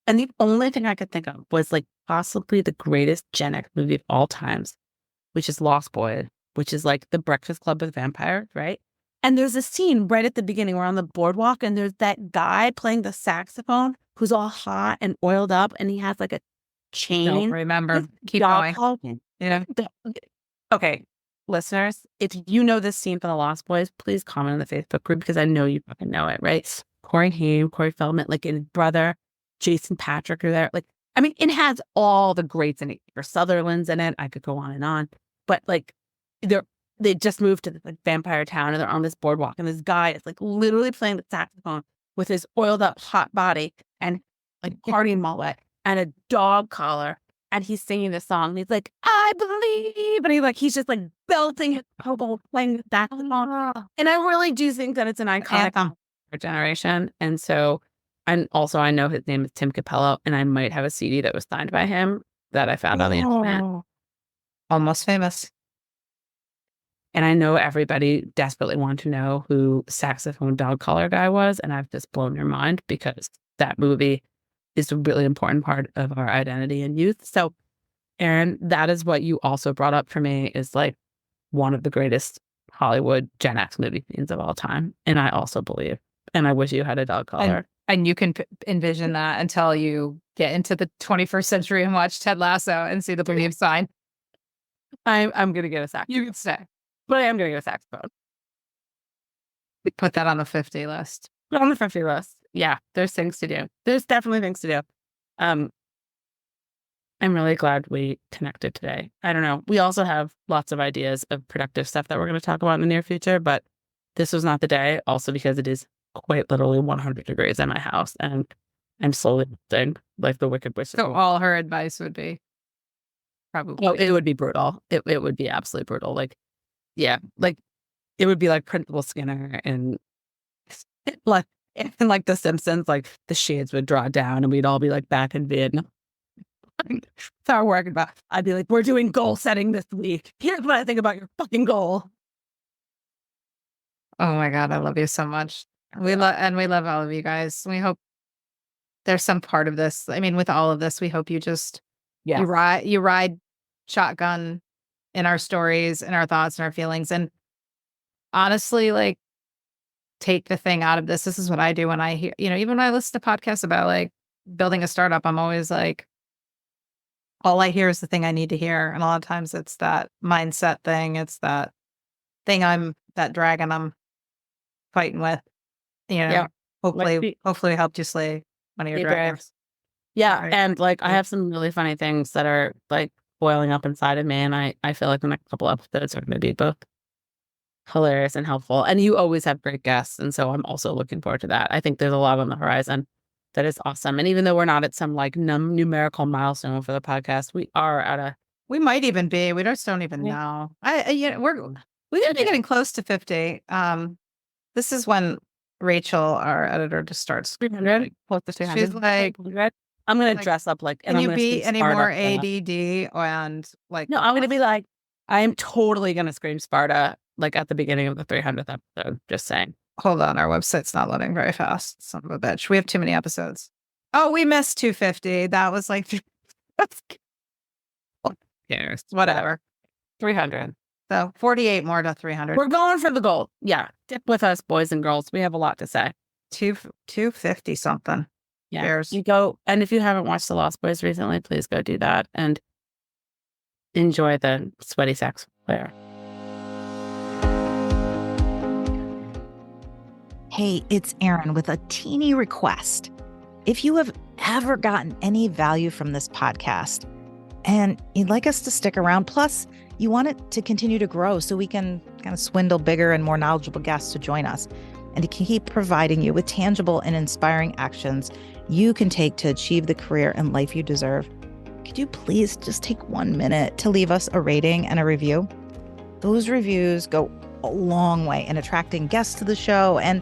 Speaker 3: And the only thing I could think of was like possibly the greatest Gen X movie of all times, which is Lost Boys, which is like the Breakfast Club with vampires, right? And there's a scene right at the beginning. We're on the boardwalk and there's that guy playing the saxophone who's all hot and oiled up and he has like a chain.
Speaker 1: don't remember. Keep
Speaker 3: dog
Speaker 1: going.
Speaker 3: collar.
Speaker 1: Yeah.
Speaker 3: Okay, listeners, if you know this scene from the Lost Boys, please comment in the Facebook group because I know you fucking know it, right? Corey Haim, Corey Feldman, like his brother, Jason Patrick are there. Like, I mean, it has all the greats in it. For Sutherland's in it. I could go on and on. But like, they just moved to this like vampire town and they're on this boardwalk and this guy is like literally playing the saxophone with his oiled up hot body and like party mullet and a dog collar and he's singing this song and he's like, I believe, and he's just like belting his hobo playing the saxophone. And I really do think that it's an iconic song for our generation. And so, and also I know his name is Tim Capello and I might have a CD that was signed by him that I found on the internet.
Speaker 1: Almost famous.
Speaker 3: And I know everybody desperately wanted to know who saxophone dog collar guy was. And I've just blown your mind because that movie is a really important part of our identity and youth. So, Erin, that is what you also brought up for me is like one of the greatest Hollywood Gen X movie scenes of all time. And I also believe, and I wish you had a dog collar.
Speaker 1: And you can envision that until you get into the 21st century and watch Ted Lasso and see the believe sign.
Speaker 3: I'm going to get a saxophone.
Speaker 1: You can stay.
Speaker 3: But I am going to get a saxophone.
Speaker 1: Put that on the 50 list.
Speaker 3: On the 50 list. Yeah, there's things to do. There's definitely things to do. I'm really glad we connected today. I don't know. We also have lots of ideas of productive stuff that we're going to talk about in the near future, but this was not the day. Also because it is quite literally 100 degrees in my house and I'm slowly melting like the Wicked Witch.
Speaker 1: So all her advice would be probably.
Speaker 3: Oh, it would be brutal. It would be absolutely brutal. Like, yeah, like it would be like Principal Skinner and like The Simpsons, like the shades would draw down and we'd all be like back in Vietnam. That's how we're working about. I'd be like, we're doing goal setting this week. Here's what I think about your fucking goal.
Speaker 1: Oh my God, I love you so much. We love all of you guys. We hope there's some part of this. I mean, with all of this, we hope you just
Speaker 2: Yeah.
Speaker 1: you ride shotgun in our stories and our thoughts and our feelings. And honestly, like, take the thing out of this. This is what I do when I hear, even when I listen to podcasts about like building a startup, I'm always like, all I hear is the thing I need to hear. And a lot of times it's that mindset thing. It's that that dragon I'm fighting with,
Speaker 2: Yeah.
Speaker 1: hopefully we helped you slay one of your
Speaker 2: Be
Speaker 1: dragons.
Speaker 2: Yeah.
Speaker 1: Right.
Speaker 2: And like, I have some really funny things that are like boiling up inside of me. And I feel like the next couple episodes are going to be both hilarious and helpful. And you always have great guests. And so I'm also looking forward to that. I think there's a lot on the horizon that is awesome. And even though we're not at some like numerical milestone for the podcast, we are at
Speaker 1: we might even be, we just don't even know. We're going to be getting close to 50. This is when Rachel, our editor, just starts
Speaker 2: 300, close to 200.
Speaker 1: She's like,
Speaker 2: I'm going to dress up like,
Speaker 1: can you be any more ADD and like,
Speaker 2: no, I'm going to be like, I am totally going to scream Sparta like at the beginning of the 300th episode. Just saying.
Speaker 1: Hold on, our website's not loading very fast. Son of a bitch. We have too many episodes. Oh, we missed 250. That was like, who cares? Whatever.
Speaker 2: 300.
Speaker 1: So 48 more to 300.
Speaker 2: We're going for the goal. Yeah. Dip with us, boys and girls. We have a lot to say.
Speaker 1: 250 something.
Speaker 2: Yeah.
Speaker 1: Cheers.
Speaker 2: You go. And if you haven't watched The Lost Boys recently, please go do that and enjoy the sweaty sax player.
Speaker 4: Hey, it's Erin with a teeny request. If you have ever gotten any value from this podcast and you'd like us to stick around, plus you want it to continue to grow so we can kind of swindle bigger and more knowledgeable guests to join us and to keep providing you with tangible and inspiring actions you can take to achieve the career and life you deserve, could you please just take 1 minute to leave us a rating and a review? Those reviews go a long way in attracting guests to the show, and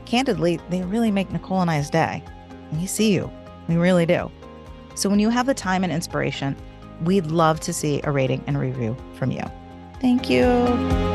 Speaker 4: candidly, they really make Nicole and I's day. We see you. We really do. So when you have the time and inspiration, we'd love to see a rating and review from you. Thank you.